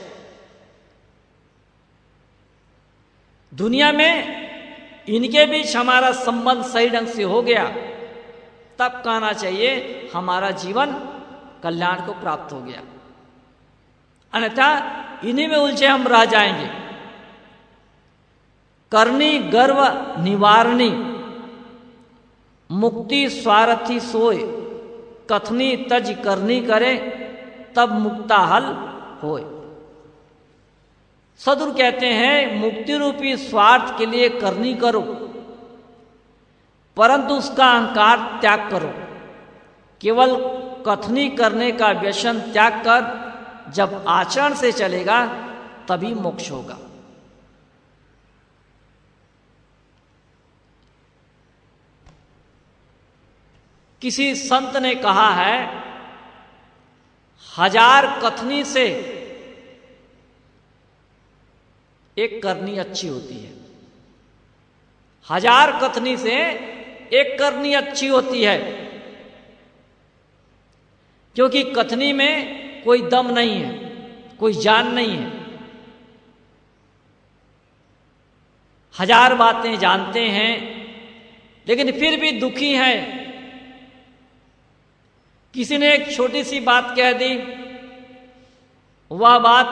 दुनिया में इनके बीच हमारा संबंध सही ढंग से हो गया, तब कहना चाहिए हमारा जीवन कल्याण को प्राप्त हो गया, अन्यथा इन्हीं में उलझे हम रह जाएंगे। करनी गर्व निवारणी मुक्ति स्वार्थी सोए, कथनी तज करनी करे तब मुक्ता हल होए। सदगुरु कहते हैं मुक्ति रूपी स्वार्थ के लिए करनी करो, परंतु उसका अहंकार त्याग करो। केवल कथनी करने का व्यसन त्याग कर जब आचरण से चलेगा तभी मोक्ष होगा। किसी संत ने कहा है, 1000 कथनी से एक करनी अच्छी होती है। 1000 कथनी से एक करनी अच्छी होती है, क्योंकि कथनी में कोई दम नहीं है, कोई जान नहीं है। 1000 बातें जानते हैं लेकिन फिर भी दुखी हैं। किसी ने एक छोटी सी बात कह दी, वह बात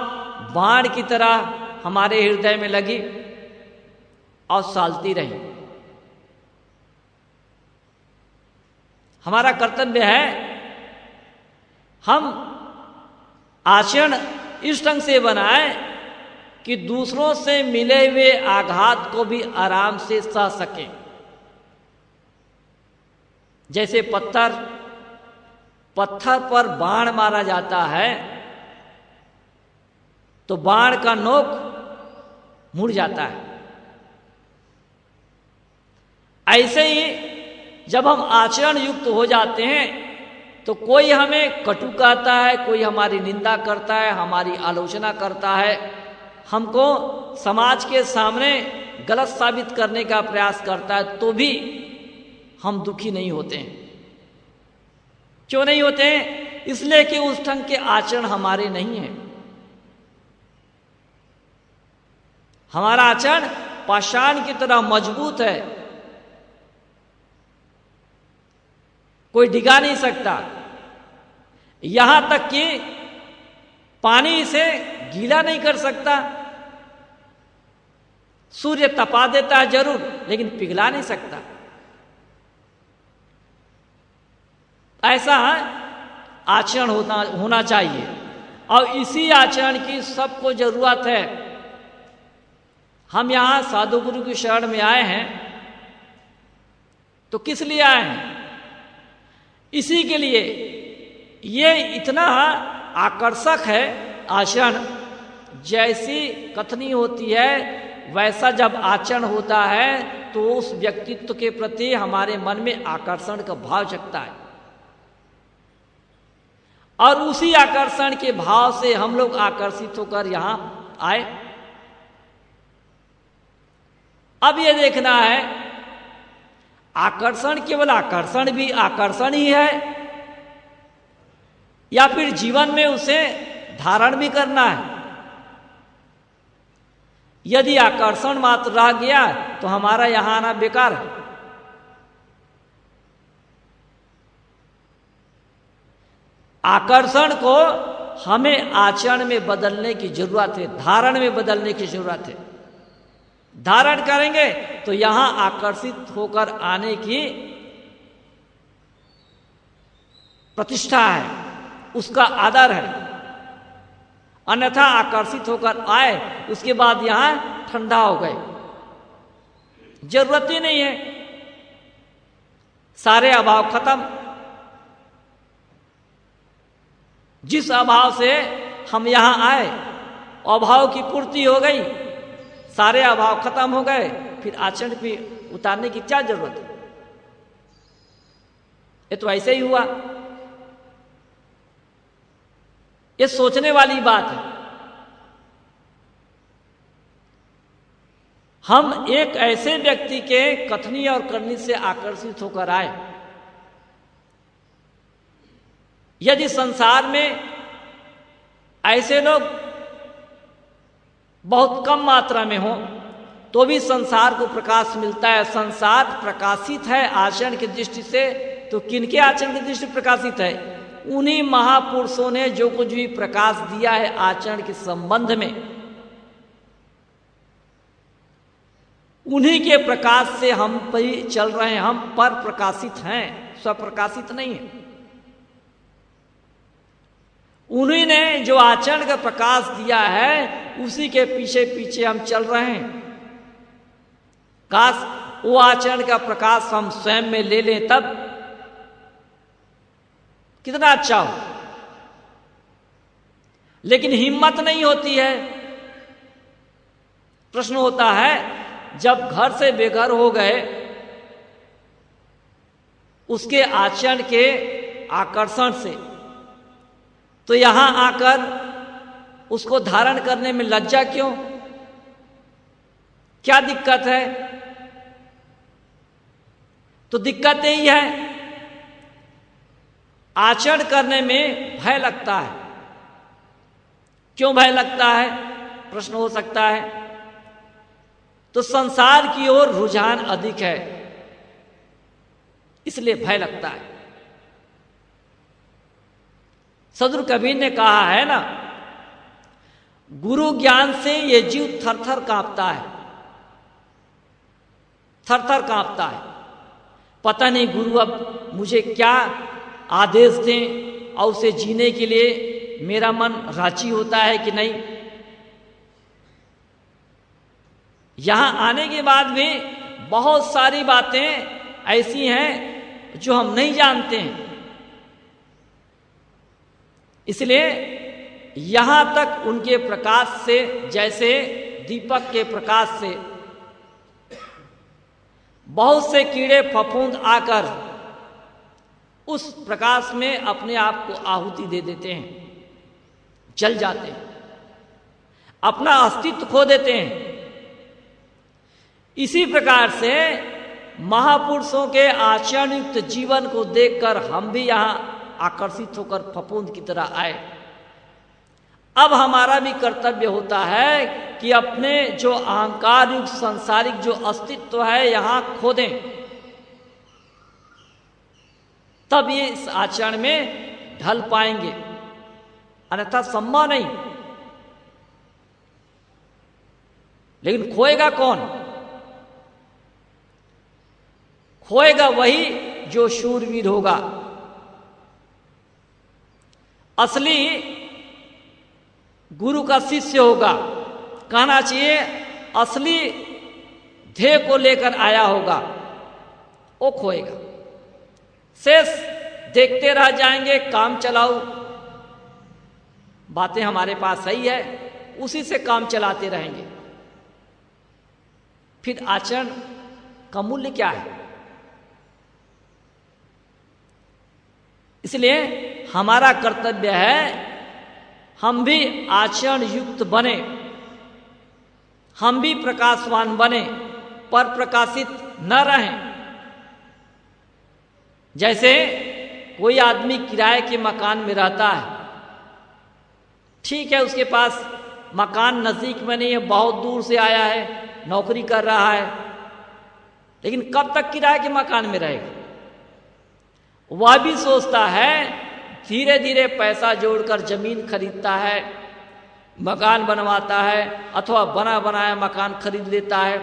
बाण की तरह हमारे हृदय में लगी और सालती रही। हमारा कर्तव्य है हम आचरण इस ढंग से बनाए कि दूसरों से मिले हुए आघात को भी आराम से सह सकें। जैसे पत्थर पर बाण मारा जाता है तो बाण का नोक मुड़ जाता है। ऐसे ही जब हम आचरण युक्त हो जाते हैं तो कोई हमें कटु कहता है, कोई हमारी निंदा करता है, हमारी आलोचना करता है, हमको समाज के सामने गलत साबित करने का प्रयास करता है, तो भी हम दुखी नहीं होते हैं। क्यों नहीं होते हैं? इसलिए कि उस ढंग के आचरण हमारे नहीं है। हमारा आचरण पाषाण की तरह मजबूत है, कोई डिगा नहीं सकता। यहां तक कि पानी इसे गीला नहीं कर सकता। सूर्य तपा देता है जरूर, लेकिन पिघला नहीं सकता। ऐसा आचरण होना चाहिए और इसी आचरण की सबको जरूरत है। हम यहां साधु गुरु की शरण में आए हैं तो किस लिए आए हैं? इसी के लिए। ये इतना आकर्षक है आचरण, जैसी कथनी होती है वैसा जब आचरण होता है तो उस व्यक्तित्व के प्रति हमारे मन में आकर्षण का भाव जगता है और उसी आकर्षण के भाव से हम लोग आकर्षित होकर यहां आए। अब ये देखना है आकर्षण केवल आकर्षण भी आकर्षण ही है या फिर जीवन में उसे धारण भी करना है। यदि आकर्षण मात्र रह गया तो हमारा यहां आना बेकार है। आकर्षण को हमें आचरण में बदलने की जरूरत है, धारण में बदलने की जरूरत है। धारण करेंगे तो यहां आकर्षित होकर आने की प्रतिष्ठा है, उसका आदर है। अन्यथा आकर्षित होकर आए उसके बाद यहां ठंडा हो गए, जरूरत ही नहीं है, सारे अभाव खत्म। जिस अभाव से हम यहां आए अभाव की पूर्ति हो गई, सारे अभाव खत्म हो गए, फिर आचरण पे उतारने की क्या जरूरत है? ये तो ऐसे ही हुआ। ये सोचने वाली बात है। हम एक ऐसे व्यक्ति के कथनी और करनी से आकर्षित होकर आए। यदि संसार में ऐसे लोग बहुत कम मात्रा में हो तो भी संसार को प्रकाश मिलता है। संसार प्रकाशित है आचरण की दृष्टि से, तो किनके आचरण की दृष्टि प्रकाशित है? उन्हीं महापुरुषों ने जो कुछ भी प्रकाश दिया है आचरण के संबंध में, उन्हीं के प्रकाश से हम पर चल रहे हैं। हम पर प्रकाशित हैं, स्वप्रकाशित नहीं है। उन्हीं ने जो आचरण का प्रकाश दिया है उसी के पीछे पीछे हम चल रहे हैं। काश वो आचरण का प्रकाश हम स्वयं में ले लें, तब कितना अच्छा हो। लेकिन हिम्मत नहीं होती है। प्रश्न होता है, जब घर से बेघर हो गए, उसके आचरण के आकर्षण से, तो यहां आकर उसको धारण करने में लज्जा क्यों? क्या दिक्कत है? तो दिक्कत यही है, आचरण करने में भय लगता है। क्यों भय लगता है? प्रश्न हो सकता है। तो संसार की ओर रुझान अधिक है, इसलिए भय लगता है। सदगुरु कबीर ने कहा है ना, गुरु ज्ञान से ये जीव थर थर कांपता है, थर थर कांपता है। पता नहीं गुरु अब मुझे क्या आदेश दें और उसे जीने के लिए मेरा मन राजी होता है कि नहीं। यहां आने के बाद भी बहुत सारी बातें ऐसी हैं जो हम नहीं जानते हैं। इसलिए यहां तक उनके प्रकाश से, जैसे दीपक के प्रकाश से बहुत से कीड़े फफूंद आकर उस प्रकाश में अपने आप को आहुति दे देते हैं, जल जाते हैं, अपना अस्तित्व खो देते हैं। इसी प्रकार से महापुरुषों के आचरण युक्त जीवन को देखकर हम भी यहां आकर्षित होकर फफूंद की तरह आए। अब हमारा भी कर्तव्य होता है कि अपने जो अहंकार युक्त सांसारिक जो अस्तित्व है यहां खो दें, तब ये इस आचरण में ढल पाएंगे, अन्यथा संभव नहीं। लेकिन खोएगा कौन? खोएगा वही जो शूरवीर होगा। असली गुरु का शिष्य होगा, कहना चाहिए असली ध्येय को लेकर आया होगा, वो खोएगा। शेष देखते रह जाएंगे, काम चलाओ बातें हमारे पास सही है, उसी से काम चलाते रहेंगे। फिर आचरण का मूल्य क्या है? इसलिए हमारा कर्तव्य है हम भी आचरण युक्त बने, हम भी प्रकाशवान बने, पर प्रकाशित न रहें। जैसे कोई आदमी किराए के मकान में रहता है, ठीक है, उसके पास मकान नजदीक में नहीं है, बहुत दूर से आया है, नौकरी कर रहा है, लेकिन कब तक किराए के मकान में रहेगा? वह भी सोचता है, धीरे धीरे पैसा जोड़कर जमीन खरीदता है, मकान बनवाता है, अथवा बना बनाया मकान खरीद लेता है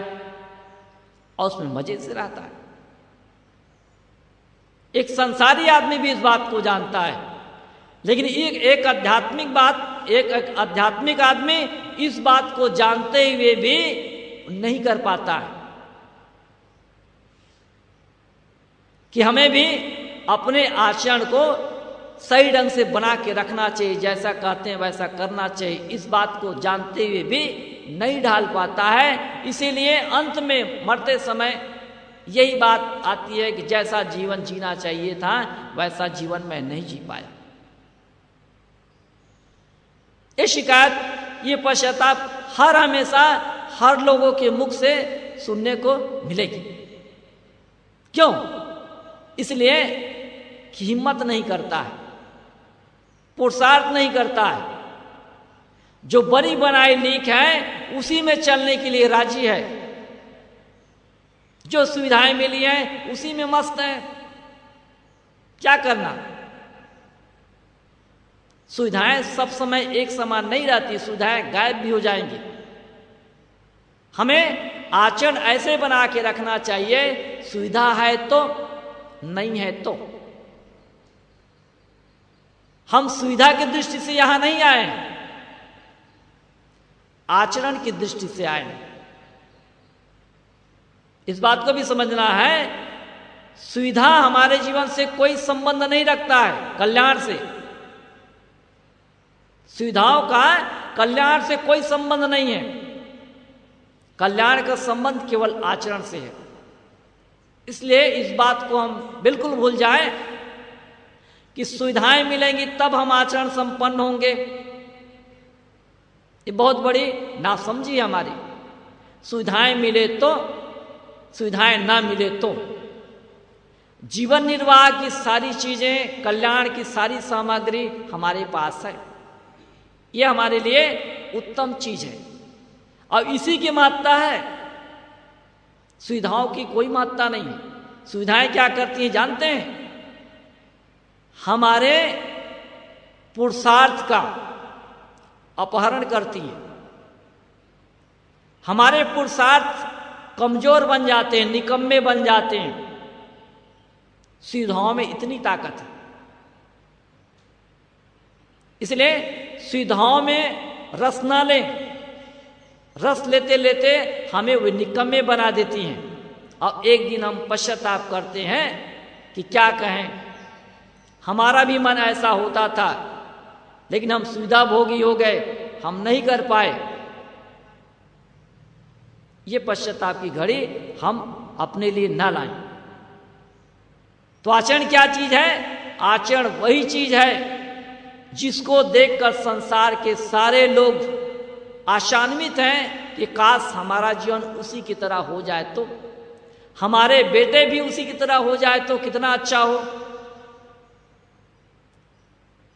और उसमें मजे से रहता है। एक संसारी आदमी भी इस बात को जानता है, लेकिन एक आध्यात्मिक बात, एक आध्यात्मिक आदमी इस बात को जानते हुए भी नहीं कर पाता है कि हमें भी अपने आचरण को सही ढंग से बना के रखना चाहिए, जैसा कहते हैं वैसा करना चाहिए। इस बात को जानते हुए भी नहीं ढाल पाता है। इसीलिए अंत में मरते समय यही बात आती है कि जैसा जीवन जीना चाहिए था वैसा जीवन मैं नहीं जी पाया। ये शिकायत, ये पश्चाताप हमेशा हर लोगों के मुख से सुनने को मिलेगी। क्यों? इसलिए कि हिम्मत नहीं करता है, पुरुषार्थ नहीं करता है, जो बनी बनाई लीक है उसी में चलने के लिए राजी है, जो सुविधाएं मिली हैं उसी में मस्त है। क्या करना? सुविधाएं सब समय एक समान नहीं रहती, सुविधाएं गायब भी हो जाएंगी। हमें आचरण ऐसे बना के रखना चाहिए, सुविधा है तो, नहीं है तो। हम सुविधा की दृष्टि से यहां नहीं आए, आचरण की दृष्टि से आए। इस बात को भी समझना है, सुविधा हमारे जीवन से कोई संबंध नहीं रखता है कल्याण से। सुविधाओं का कल्याण से कोई संबंध नहीं है, कल्याण का संबंध केवल आचरण से है। इसलिए इस बात को हम बिल्कुल भूल जाएं कि सुविधाएं मिलेंगी तब हम आचरण संपन्न होंगे। ये बहुत बड़ी नासमझी है हमारी। सुविधाएं मिले तो, सुविधाएं ना मिले तो। जीवन निर्वाह की सारी चीजें, कल्याण की सारी सामग्री हमारे पास है। यह हमारे लिए उत्तम चीज है और इसी की महत्ता है, सुविधाओं की कोई महत्ता नहीं है। सुविधाएं क्या करती हैं जानते हैं? हमारे पुरुषार्थ का अपहरण करती हैं। हमारे पुरुषार्थ कमजोर बन जाते हैं, निकम्मे बन जाते हैं। सुविधाओं में इतनी ताकत है, इसलिए सुविधाओं में रस ना लें। रस लेते लेते हमें वे निकम्मे बना देती हैं और एक दिन हम पश्चाताप करते हैं कि क्या कहें, हमारा भी मन ऐसा होता था लेकिन हम सुविधा भोगी हो गए, हम नहीं कर पाए। ये पश्चाताप की घड़ी हम अपने लिए ना लाएं। तो आचरण क्या चीज है? आचरण वही चीज है जिसको देखकर संसार के सारे लोग आशान्वित हैं कि काश हमारा जीवन उसी की तरह हो जाए तो, हमारे बेटे भी उसी की तरह हो जाए तो कितना अच्छा हो।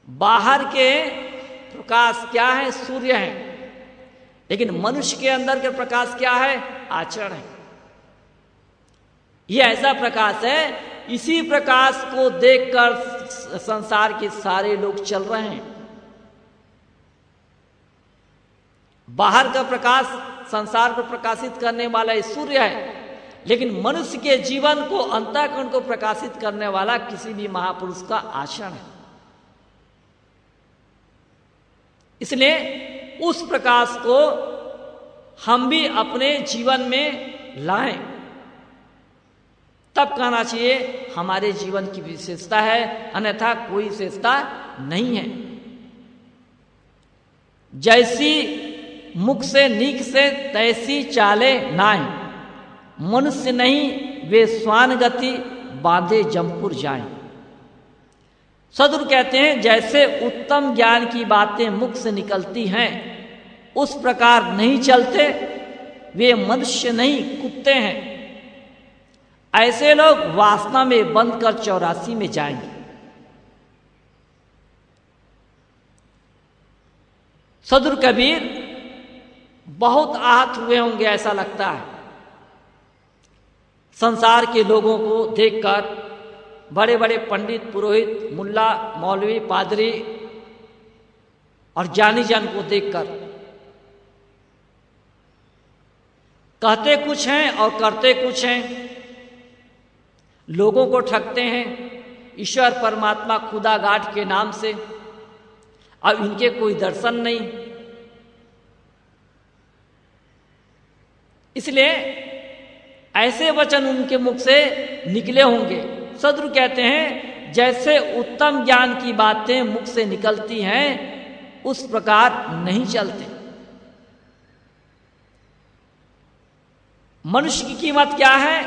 बाहर के प्रकाश क्या है? सूर्य है, लेकिन मनुष्य के अंदर के प्रकाश क्या है? आचरण है। यह ऐसा प्रकाश है, इसी प्रकाश को देखकर संसार के सारे लोग चल रहे हैं। बाहर का प्रकाश संसार को प्रकाशित करने वाला सूर्य है, लेकिन मनुष्य के जीवन को, अंतःकरण को प्रकाशित करने वाला किसी भी महापुरुष का आचरण है। इसलिए उस प्रकाश को हम भी अपने जीवन में लाएं, तब कहना चाहिए हमारे जीवन की विशेषता है, अन्यथा कोई विशेषता नहीं है। जैसी मुख से नीक से तैसी चाले नाय, मनुष्य नहीं वे स्वान गति बांधे जमपुर जाए। सदगुरु कहते हैं जैसे उत्तम ज्ञान की बातें मुख से निकलती हैं उस प्रकार नहीं चलते, वे मनुष्य नहीं कुत्ते हैं। ऐसे लोग वासना में बंद कर 84 में जाएंगे। सदगुरु कबीर बहुत आहत हुए होंगे, ऐसा लगता है, संसार के लोगों को देखकर, बड़े बड़े पंडित, पुरोहित, मुल्ला, मौलवी, पादरी और ज्ञानी जन को देखकर। कहते कुछ हैं और करते कुछ हैं। लोगों को ठगते हैं ईश्वर परमात्मा खुदा गाठ के नाम से, अब इनके कोई दर्शन नहीं। इसलिए ऐसे वचन उनके मुख से निकले होंगे। सदगुरु कहते हैं जैसे उत्तम ज्ञान की बातें मुख से निकलती हैं उस प्रकार नहीं चलते। मनुष्य की कीमत क्या है?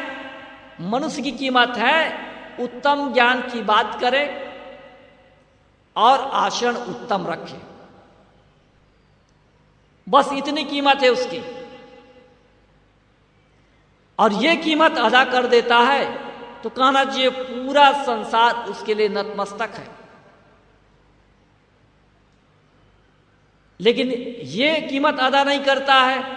मनुष्य की कीमत है उत्तम ज्ञान की बात करे और आचरण उत्तम रखे, बस इतनी कीमत है उसकी। और ये कीमत अदा कर देता है तो कहना चाहिए पूरा संसार उसके लिए नतमस्तक है। लेकिन ये कीमत अदा नहीं करता है,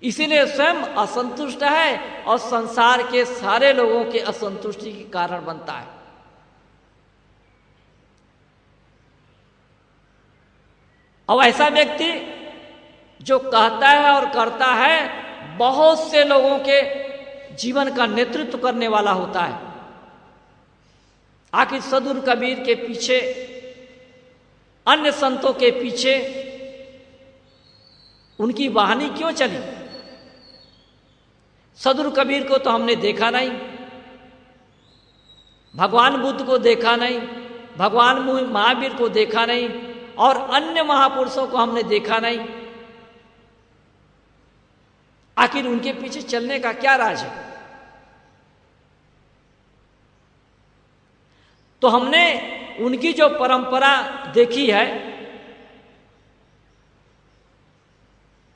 इसीलिए स्वयं असंतुष्ट है और संसार के सारे लोगों के असंतुष्टि के कारण बनता है। अब ऐसा व्यक्ति जो कहता है और करता है, बहुत से लोगों के जीवन का नेतृत्व करने वाला होता है। आखिर सदगुरु कबीर के पीछे, अन्य संतों के पीछे उनकी वाहनी क्यों चली? सदगुरु कबीर को तो हमने देखा नहीं, भगवान बुद्ध को देखा नहीं, भगवान महावीर को देखा नहीं, और अन्य महापुरुषों को हमने देखा नहीं। आखिर उनके पीछे चलने का क्या राज है? तो हमने उनकी जो परंपरा देखी है,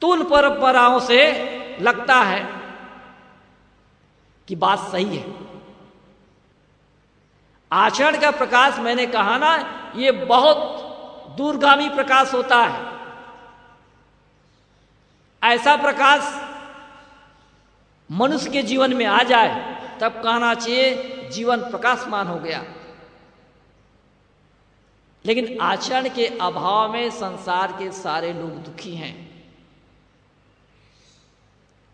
तो उन परंपराओं से लगता है कि बात सही है। आचरण का प्रकाश, मैंने कहा ना, ये बहुत दूरगामी प्रकाश होता है। ऐसा प्रकाश मनुष्य के जीवन में आ जाए तब कहना चाहिए जीवन प्रकाशमान हो गया। लेकिन आचरण के अभाव में संसार के सारे लोग दुखी हैं।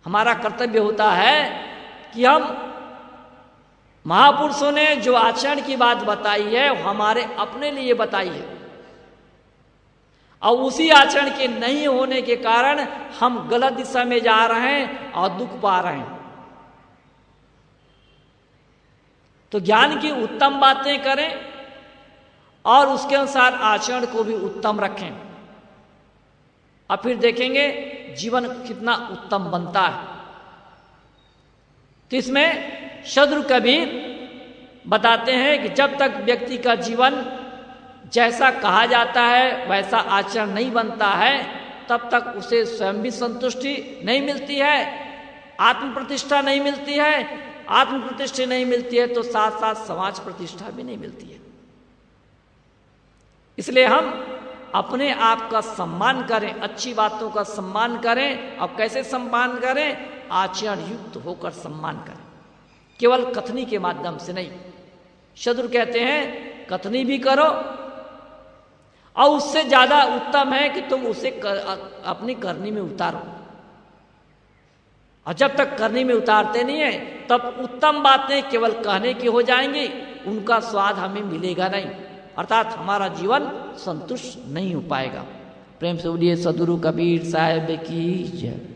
हमारा कर्तव्य होता है कि हम महापुरुषों ने जो आचरण की बात बताई है वो हमारे अपने लिए बताई है, और उसी आचरण के नहीं होने के कारण हम गलत दिशा में जा रहे हैं और दुख पा रहे हैं। तो ज्ञान की उत्तम बातें करें और उसके अनुसार आचरण को भी उत्तम रखें, और फिर देखेंगे जीवन कितना उत्तम बनता है। तो इसमें सदगुरु कबीर बताते हैं कि जब तक व्यक्ति का जीवन जैसा कहा जाता है वैसा आचरण नहीं बनता है, तब तक उसे स्वयं भी संतुष्टि नहीं मिलती है, आत्म प्रतिष्ठा नहीं मिलती है। आत्म प्रतिष्ठा नहीं मिलती है तो साथ साथ समाज प्रतिष्ठा भी नहीं मिलती है। इसलिए हम अपने आप का सम्मान करें, अच्छी बातों का सम्मान करें। और कैसे सम्मान करें? आचरण युक्त होकर सम्मान करें, केवल कथनी के माध्यम से नहीं। सदगुरु कहते हैं कथनी भी करो, और उससे ज्यादा उत्तम है कि तुम उसे अपनी करनी में उतारो। और जब तक करनी में उतारते नहीं है तब उत्तम बातें केवल कहने की हो जाएंगी, उनका स्वाद हमें मिलेगा नहीं, अर्थात हमारा जीवन संतुष्ट नहीं हो पाएगा। प्रेम से बोलिए सदगुरु कबीर साहब की जय।